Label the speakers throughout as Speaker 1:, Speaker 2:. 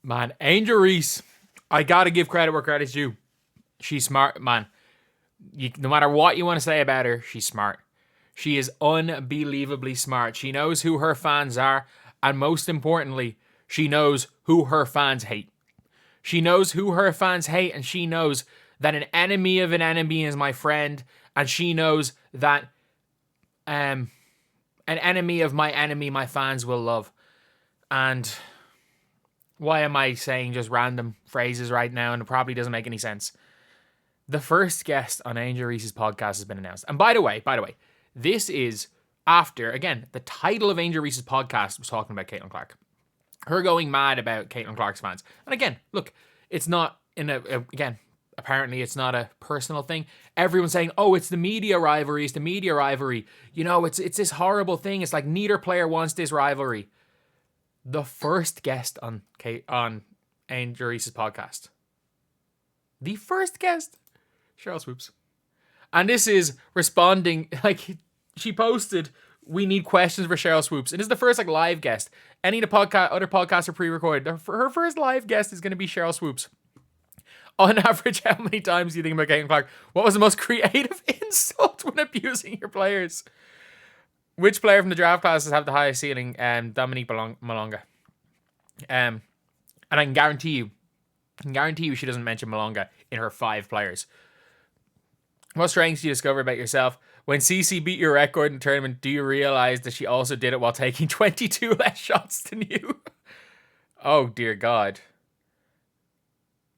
Speaker 1: Man, Angel Reese, I gotta give credit where credit's due. She's smart, man. No matter what you want to say about her, she's smart. She is unbelievably smart. She knows who her fans are, and most importantly, she knows who her fans hate. She knows who her fans hate, and she knows that an enemy of an enemy is my friend, and she knows that an enemy of my enemy my fans will love. And why am I saying just random phrases right now, and it probably doesn't make any sense? The first guest on Angel Reese's podcast has been announced. And by the way, this is after, again, the title of Angel Reese's podcast was talking about Caitlin Clark. Her going mad about Caitlin Clark's fans. And again, look, it's not apparently it's not a personal thing. Everyone's saying, oh, it's the media rivalry. It's the media rivalry. You know, it's this horrible thing. It's like neither player wants this rivalry. The first guest on Angel Reese's podcast. The first guest. Cheryl Swoopes. And this is responding, like, she posted, we need questions for Cheryl Swoopes. And this is the first, like, live guest. Any of the other podcasts are pre-recorded. Her first live guest is going to be Cheryl Swoopes. On average, how many times do you think about Caitlin Clark? What was the most creative insult when abusing your players? Which player from the draft classes have the highest ceiling? Dominique Malonga. And I can guarantee you she doesn't mention Malonga in her 5 players. What strengths do you discover about yourself? When CC beat your record in the tournament, do you realize that she also did it while taking 22 less shots than you? Oh, dear God.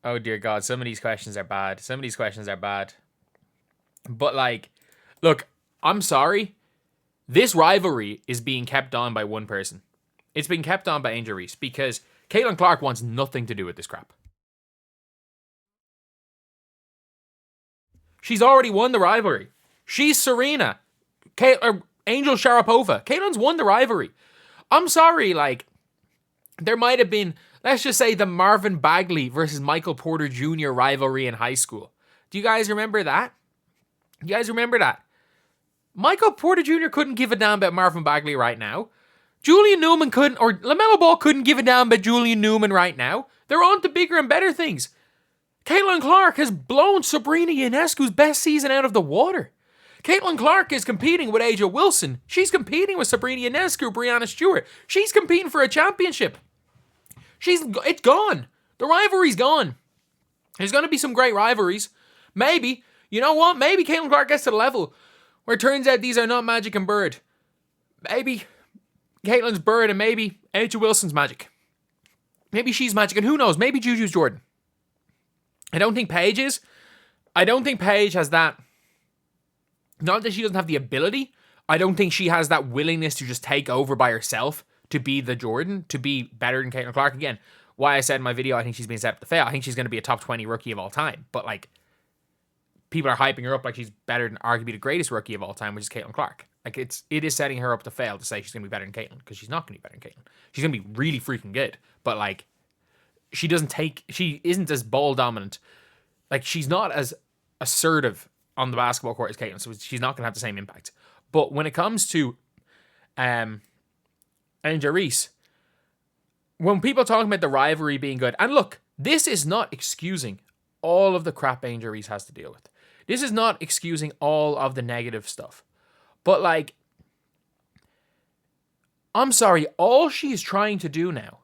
Speaker 1: Oh, dear God. Some of these questions are bad. But, like, look, I'm sorry. This rivalry is being kept on by one person. It's being kept on by Angel Reese because Caitlin Clark wants nothing to do with this crap. She's already won the rivalry. She's Serena. Angel Sharapova. Caitlin's won the rivalry. I'm sorry, like, there might have been, let's just say, the Marvin Bagley versus Michael Porter Jr. rivalry in high school. Do you guys remember that? Michael Porter Jr. couldn't give a damn about Marvin Bagley right now. Julian Newman couldn't, or LaMelo Ball couldn't give a damn about Julian Newman right now. They're on to bigger and better things. Caitlin Clark has blown Sabrina Ionescu's best season out of the water. Caitlin Clark is competing with A'ja Wilson. She's competing with Sabrina Ionescu, Breanna Steward. She's competing for a championship. It's gone. The rivalry's gone. There's going to be some great rivalries. Maybe, you know what? Maybe Caitlin Clark gets to the level where it turns out these are not Magic and Bird. Maybe Caitlin's Bird and maybe A'ja Wilson's Magic. Maybe she's Magic, and who knows? Maybe Juju's Jordan. I don't think Paige is. I don't think Paige has that. Not that she doesn't have the ability. I don't think she has that willingness to just take over by herself to be the Jordan, to be better than Caitlin Clark. Again, why I said in my video, I think she's been set up to fail. I think she's going to be a top 20 rookie of all time. But, like, people are hyping her up like she's better than arguably the greatest rookie of all time, which is Caitlin Clark. Like, it is setting her up to fail to say she's going to be better than Caitlin, because she's not going to be better than Caitlin. She's going to be really freaking good. But, like, she isn't as ball dominant. Like, she's not as assertive on the basketball court as Caitlin, so she's not going to have the same impact. But when it comes to Angel Reese, when people talk about the rivalry being good, and look, this is not excusing all of the crap Angel Reese has to deal with. This is not excusing all of the negative stuff. But, like, I'm sorry, all she's trying to do now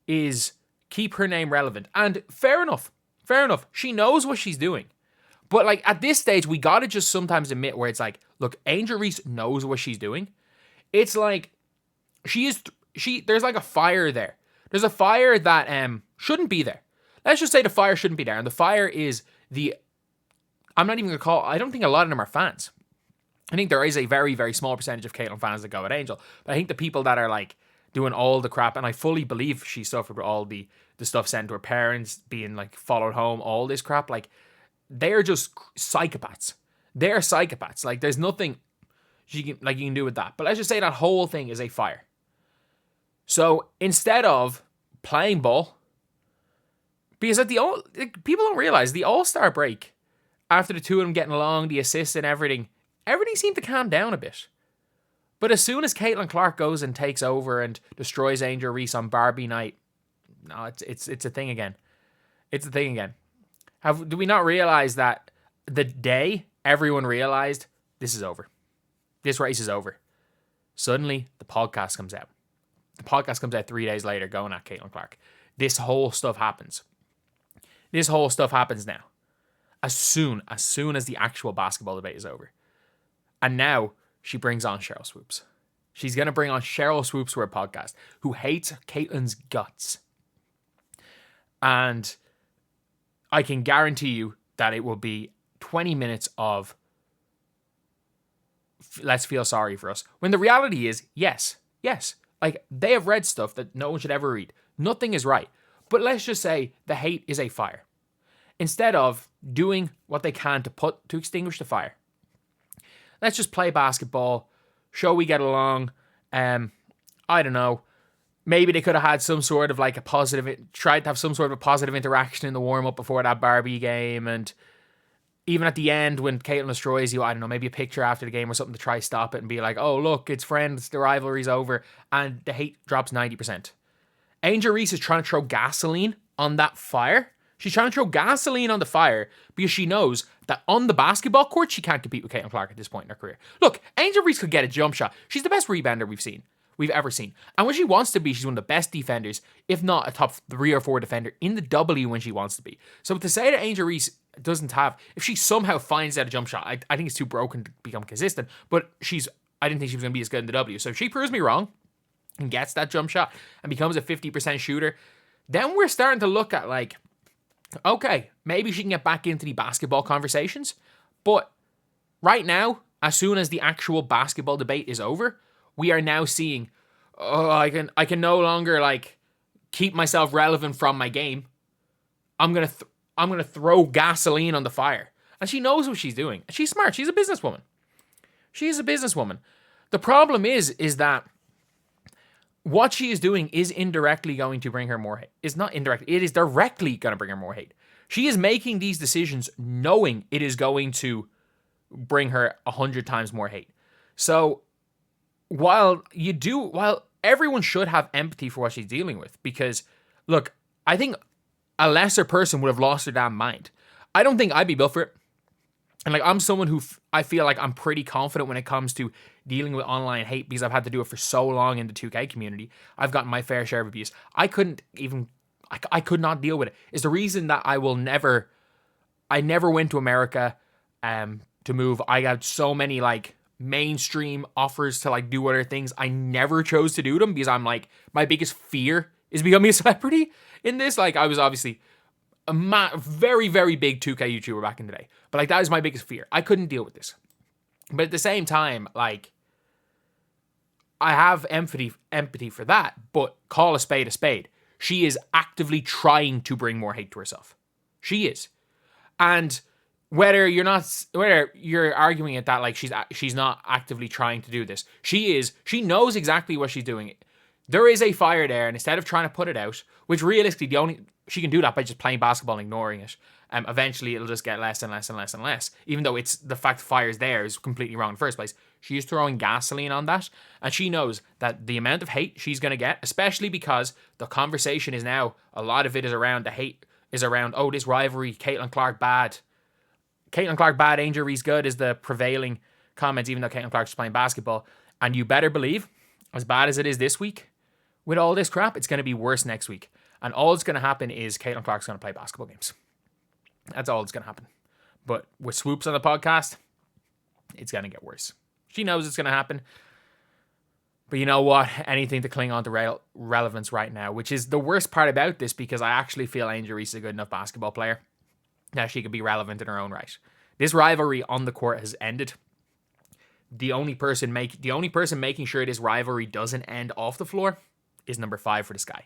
Speaker 1: is keep her name relevant. And fair enough. She knows what she's doing. But, like, at this stage, we gotta just sometimes admit where it's like, look, Angel Reese knows what she's doing. It's like, there's like a fire there. There's a fire that shouldn't be there. Let's just say the fire shouldn't be there. And the fire is I'm not even gonna I don't think a lot of them are fans. I think there is a very, very small percentage of Caitlin fans that go at Angel. But I think the people that are, like, doing all the crap, and I fully believe she suffered with all the stuff sent to her parents, being, like, followed home, all this crap, like, they're just psychopaths. They're psychopaths. Like, there's nothing you can do with that. But let's just say that whole thing is a fire. So instead of playing ball, because people don't realize the All-Star break, after the two of them getting along, the assists and everything seemed to calm down a bit. But as soon as Caitlin Clark goes and takes over and destroys Angel Reese on Barbie night, No, it's a thing again. It's a thing again. Do we not realize that the day everyone realized this is over, this race is over, suddenly the podcast comes out. The podcast comes out 3 days later going at Caitlin Clark. This whole stuff happens. This whole stuff happens now. As soon as the actual basketball debate is over. And now she brings on Sheryl Swoopes. She's going to bring on Sheryl Swoopes to her podcast, who hates Caitlin's guts. And I can guarantee you that it will be 20 minutes of let's feel sorry for us. When the reality is, yes. Like, they have read stuff that no one should ever read. Nothing is right. But let's just say the hate is a fire. Instead of doing what they can to extinguish the fire, let's just play basketball, show we get along. I don't know. Maybe they could have had some sort of like tried to have some sort of a positive interaction in the warm-up before that Barbie game. And even at the end when Caitlin destroys you, I don't know, maybe a picture after the game or something to try stop it and be like, oh, look, it's friends, the rivalry's over. And the hate drops 90%. Angel Reese is trying to throw gasoline on that fire. She's trying to throw gasoline on the fire because she knows that on the basketball court, she can't compete with Caitlin Clark at this point in her career. Look, Angel Reese could get a jump shot. She's the best rebounder we've ever seen. And when she wants to be, she's one of the best defenders, if not a top 3 or 4 defender in the W when she wants to be. So to say that Angel Reese doesn't have, if she somehow finds out a jump shot, I think it's too broken to become consistent, but I didn't think she was going to be as good in the W. So if she proves me wrong and gets that jump shot and becomes a 50% shooter, then we're starting to look at like, okay, maybe she can get back into the basketball conversations. But right now, as soon as the actual basketball debate is over, we are now seeing, I can no longer like keep myself relevant from my game. I'm gonna throw gasoline on the fire. And she knows what she's doing. And she's smart. She's a businesswoman. The problem is that what she is doing is indirectly going to bring her more hate. It's not indirect. It is directly going to bring her more hate. She is making these decisions knowing it is going to bring her 100 times more hate. So while everyone should have empathy for what she's dealing with, because look, I think a lesser person would have lost their damn mind. I don't think I'd be built for it. And like, I'm someone who I feel like I'm pretty confident when it comes to dealing with online hate because I've had to do it for so long in the 2K community. I've gotten my fair share of abuse. I could not deal with it. It's the reason that I never went to America to move. I got so many like mainstream offers to like do other things. I never chose to do them because I'm like, my biggest fear is becoming a celebrity in this. Like, I was obviously a very, very big 2K YouTuber back in the day. But like, that is my biggest fear. I couldn't deal with this. But at the same time, like, I have empathy for that, but call a spade a spade. She is actively trying to bring more hate to herself. She is. And whether you're arguing it that like she's not actively trying to do this, she is. She knows exactly what she's doing. There is a fire there, and instead of trying to put it out, which realistically she can do that by just playing basketball and ignoring it. Eventually it'll just get less and less and less and less. Even though it's the fact the fire's there is completely wrong in the first place. She is throwing gasoline on that, and she knows that the amount of hate she's going to get, especially because the conversation is now, a lot of it is around, the hate is around, oh, this rivalry, Caitlin Clark bad. Caitlin Clark bad, Angel Reese good is the prevailing comments, even though Caitlin Clark's playing basketball. And you better believe, as bad as it is this week, with all this crap, it's going to be worse next week. And all that's going to happen is Caitlin Clark's going to play basketball games. That's all that's going to happen. But with Swoopes on the podcast, it's going to get worse. She knows it's going to happen. But you know what? Anything to cling on to relevance right now, which is the worst part about this, because I actually feel Angel Reese is a good enough basketball player that she could be relevant in her own right. This rivalry on the court has ended. The only person making sure this rivalry doesn't end off the floor is number 5 for the Sky.